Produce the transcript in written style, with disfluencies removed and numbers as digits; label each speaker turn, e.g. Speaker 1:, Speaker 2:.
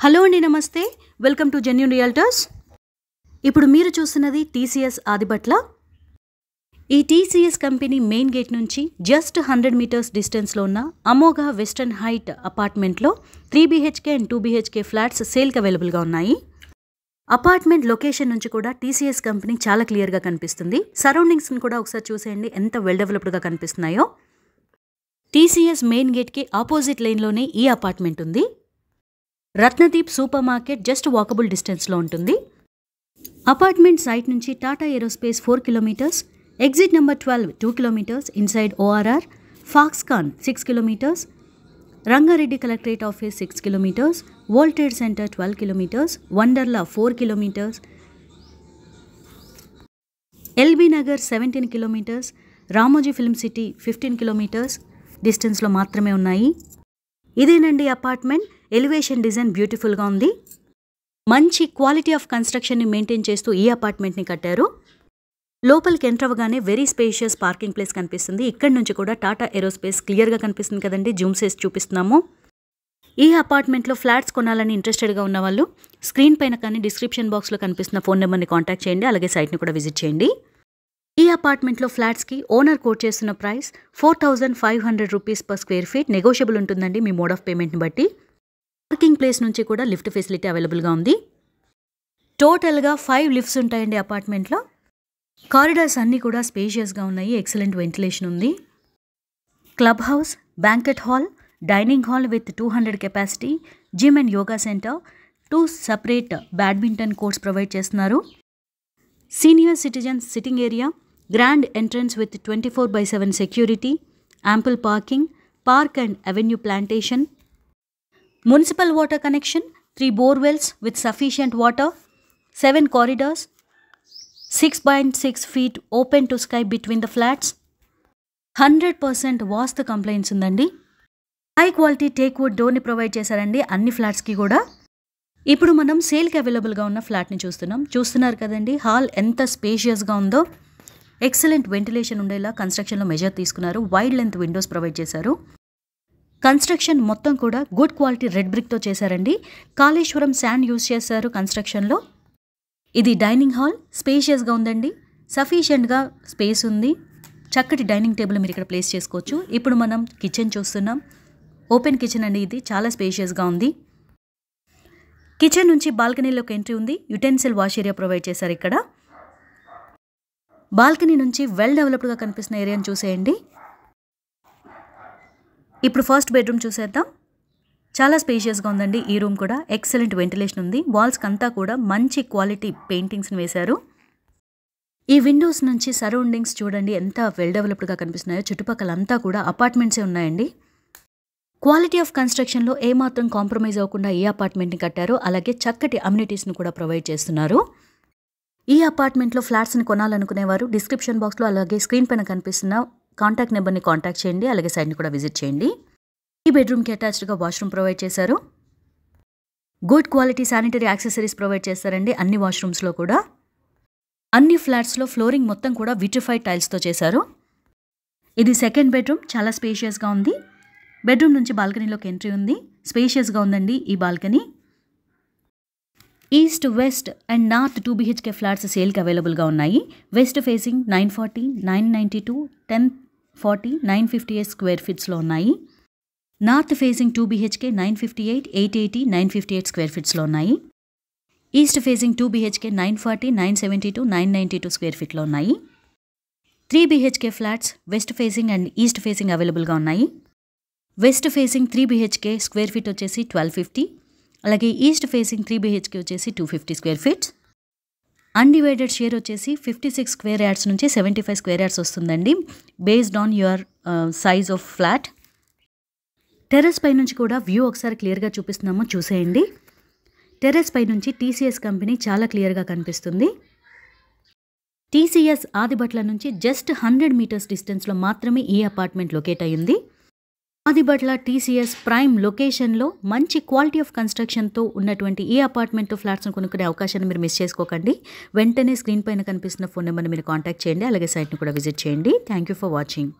Speaker 1: Hello అండి, నమస్తే. Welcome to genuine realtors. ఇప్పుడు మీరు చూస్తున్నది టీసీఎస్ ఆదిబట్ల. ఈ టీసీఎస్ కంపెనీ మెయిన్ గేట్ నుంచి జస్ట్ 100 మీటర్స్ డిస్టెన్స్లో ఉన్న అమోఘ వెస్టర్న్ హైట్ అపార్ట్మెంట్లో 3 BHK అండ్ 2 BHK ఫ్లాట్స్ సేల్కి అవైలబుల్గా ఉన్నాయి. అపార్ట్మెంట్ లొకేషన్ నుంచి కూడా టీసీఎస్ కంపెనీ చాలా క్లియర్గా కనిపిస్తుంది. సరౌండింగ్స్ని కూడా ఒకసారి చూసేయండి, ఎంత వెల్ డెవలప్డ్గా కనిపిస్తున్నాయో. టీసీఎస్ మెయిన్ గేట్కి ఆపోజిట్ లైన్లోనే ఈ అపార్ట్మెంట్ ఉంది. Ratnadeep super market just walkable డిస్టెన్స్లో ఉంటుంది. అపార్ట్మెంట్ సైట్ నుంచి Tata aerospace 4 kilometres, exit number 12 2 kilometres, inside ORR, Foxconn 6 kilometres, Rangareddy collectorate office 6 kilometres, world trade centre 12 kilometres, Wonderla 4 kilometres, LB Nagar 17 kilometres, Ramoji film city 15 kilometres డిస్టెన్స్లో మాత్రమే ఉన్నాయి. ఇదేనండి అపార్ట్మెంట్. ఎలివేషన్ డిజైన్ బ్యూటిఫుల్గా ఉంది. మంచి క్వాలిటీ ఆఫ్ కన్స్ట్రక్షన్ని మెయింటైన్ చేస్తూ ఈ అపార్ట్మెంట్ని కట్టారు. లోపలికి ఎంటర్ అవ్వగానే వెరీ స్పేషియస్ పార్కింగ్ ప్లేస్ కనిపిస్తుంది. ఇక్కడ నుంచి కూడా టాటా ఏరోస్పేస్ క్లియర్గా కనిపిస్తుంది కదండి. జూమ్ చేసి చూపిస్తున్నాము. ఈ అపార్ట్మెంట్లో ఫ్లాట్స్ కొనాలని ఇంట్రెస్టెడ్గా ఉన్న వాళ్ళు స్క్రీన్ పైన కానీ డిస్క్రిప్షన్ బాక్స్లో కనిపిస్తున్న ఫోన్ నెంబర్ని కాంటాక్ట్ చేయండి. అలాగే సైట్ని కూడా విజిట్ చేయండి. ఈ అపార్ట్మెంట్లో ఫ్లాట్స్కి ఓనర్ కోట్ చేస్తున్న price 4500 rupees per square feet. Negotiable ఉంటుందండి మీ మోడ్ ఆఫ్ పేమెంట్ని బట్టి. పార్కింగ్ ప్లేస్ నుంచి కూడా లిఫ్ట్ ఫెసిలిటీ అవైలబుల్గా ఉంది. టోటల్గా 5 లిఫ్ట్స్ ఉంటాయండి అపార్ట్మెంట్లో. కారిడార్స్ అన్నీ కూడా స్పేషియస్గా ఉన్నాయి. ఎక్సలెంట్ వెంటిలేషన్ ఉంది. Club house, banquet hall, dining hall with 200 capacity, gym and yoga centre, 2 separate badminton courts provide చేస్తున్నారు. Senior citizens sitting area, grand entrance with 24/7 security, ample parking, park and avenue plantation, municipal water connection, 3 borewells with sufficient water, 7 corridors, 6.6 feet open to sky between the flats, 100% vastu complaints ఉందండి. High quality teak wood డోర్ని provide చేశారండి అన్ని ఫ్లాట్స్కి కూడా. ఇప్పుడు మనం సేల్కి అవైలబుల్గా ఉన్న ఫ్లాట్ని చూస్తున్నారు కదండి. హాల్ ఎంత స్పేషియస్గా ఉందో. ఎక్సలెంట్ వెంటిలేషన్ ఉండేలా కన్స్ట్రక్షన్లో మెజర్ తీసుకున్నారు. వైడ్ లెంత్ విండోస్ ప్రొవైడ్ చేశారు. కన్స్ట్రక్షన్ మొత్తం కూడా గుడ్ క్వాలిటీ రెడ్ బ్రిక్తో చేశారండి. కాళేశ్వరం శాండ్ యూజ్ చేశారు కన్స్ట్రక్షన్లో. ఇది డైనింగ్ హాల్. స్పేషియస్గా ఉందండి. సఫిషియెంట్గా స్పేస్ ఉంది. చక్కటి డైనింగ్ టేబుల్ మీరు ఇక్కడ ప్లేస్ చేసుకోవచ్చు. ఇప్పుడు మనం కిచెన్ చూస్తున్నాం. ఓపెన్ కిచెన్ అండి. ఇది చాలా స్పేషియస్గా ఉంది. కిచెన్ నుంచి బాల్కనీలోకి ఎంట్రీ ఉంది. యుటెన్సిల్ వాష్ ఏరియా ప్రొవైడ్ చేశారు ఇక్కడ. బాల్కనీ నుంచి వెల్ డెవలప్డ్గా కనిపిస్తున్న ఏరియాని చూసేయండి. ఇప్పుడు ఫస్ట్ బెడ్రూమ్ చూసేద్దాం. చాలా స్పేషియస్గా ఉందండి. ఈ రూమ్ కూడా ఎక్సలెంట్ వెంటిలేషన్ ఉంది. వాల్స్కి అంతా కూడా మంచి క్వాలిటీ పెయింటింగ్స్ని వేశారు. ఈ విండోస్ నుంచి సరౌండింగ్స్ చూడండి ఎంత వెల్ డెవలప్డ్గా కనిపిస్తున్నాయో. చుట్టుపక్కల అంతా కూడా అపార్ట్మెంట్సే ఉన్నాయండి. క్వాలిటీ ఆఫ్ కన్స్ట్రక్షన్లో ఏమాత్రం కాంప్రమైజ్ అవ్వకుండా ఈ అపార్ట్మెంట్ని కట్టారు. అలాగే చక్కటి అమ్యూనిటీస్ని కూడా ప్రొవైడ్ చేస్తున్నారు. ఈ అపార్ట్మెంట్లో ఫ్లాట్స్ని కొనాలనుకునేవారు డిస్క్రిప్షన్ బాక్స్లో అలాగే స్క్రీన్ పైన కనిపిస్తున్న కాంటాక్ట్ నెంబర్ని కాంటాక్ట్ చేయండి. అలాగే సైట్ని కూడా విజిట్ చేయండి. ఈ బెడ్రూమ్కి అటాచ్డ్గా వాష్రూమ్ ప్రొవైడ్ చేశారు. Good quality sanitary accessories provide చేస్తారండి అన్ని వాష్రూమ్స్లో కూడా. అన్ని ఫ్లాట్స్లో ఫ్లోరింగ్ మొత్తం కూడా విట్రిఫైడ్ టైల్స్తో చేశారు. ఇది సెకండ్ బెడ్రూమ్. చాలా స్పేషియస్గా ఉంది. బెడ్రూమ్ నుంచి బాల్కనీలోకి ఎంట్రీ ఉంది. స్పేషియస్గా ఉందండి ఈ balcony. East, west and north 2 BHK flats సేల్కి అవైలబుల్గా ఉన్నాయి. వెస్ట్ ఫేసింగ్ 940, 992, 1040, 958 స్క్వేర్ ఫీట్స్లో ఉన్నాయి. నార్త్ ఫేసింగ్ 2 BHK 958, 880, 958 స్క్వేర్ ఫీట్స్లో ఉన్నాయి. ఈస్ట్ ఫేసింగ్ 2 BHK 940, 972, 992 స్క్వేర్ ఫీట్లో ఉన్నాయి. 3 BHK flats west facing and east facing అవైలబుల్గా ఉన్నాయి. West facing 3 BHK square feet వచ్చేసి 1250, అలాగే ఈస్ట్ ఫేసింగ్ 3 BHK వచ్చేసి 250 స్క్వేర్ ఫీట్స్. అన్డివైడెడ్ షేర్ వచ్చేసి 56 స్క్వేర్ యార్డ్స్ నుంచి 75 స్క్వేర్ యార్డ్స్ వస్తుందండి based on your size of flat. Terrace పై నుంచి కూడా వ్యూ ఒకసారి క్లియర్గా చూపిస్తున్నాము, చూసేయండి. టెర్రస్ పై నుంచి టీసీఎస్ కంపెనీ చాలా క్లియర్గా కనిపిస్తుంది. టీసీఎస్ ఆదిబట్ల నుంచి జస్ట్ 100 మీటర్స్ డిస్టెన్స్లో మాత్రమే ఈ అపార్ట్మెంట్ లొకేట్ అయ్యింది. ఆదిబట్ల టీసీఎస్ ప్రైమ్ లొకేషన్లో మంచి క్వాలిటీ ఆఫ్ కన్స్ట్రక్షన్తో ఉన్నటువంటి ఈ అపార్ట్మెంట్ ఫ్లాట్స్ను కొనుక్కునే అవకాశాన్ని మీరు మిస్ చేసుకోకండి. వెంటనే స్క్రీన్ పైన కనిపిస్తున్న ఫోన్ నెంబర్ని మీరు కాంటాక్ట్ చేయండి. అలాగే సైట్ని కూడా విజిట్ చేయండి. Thank you for watching.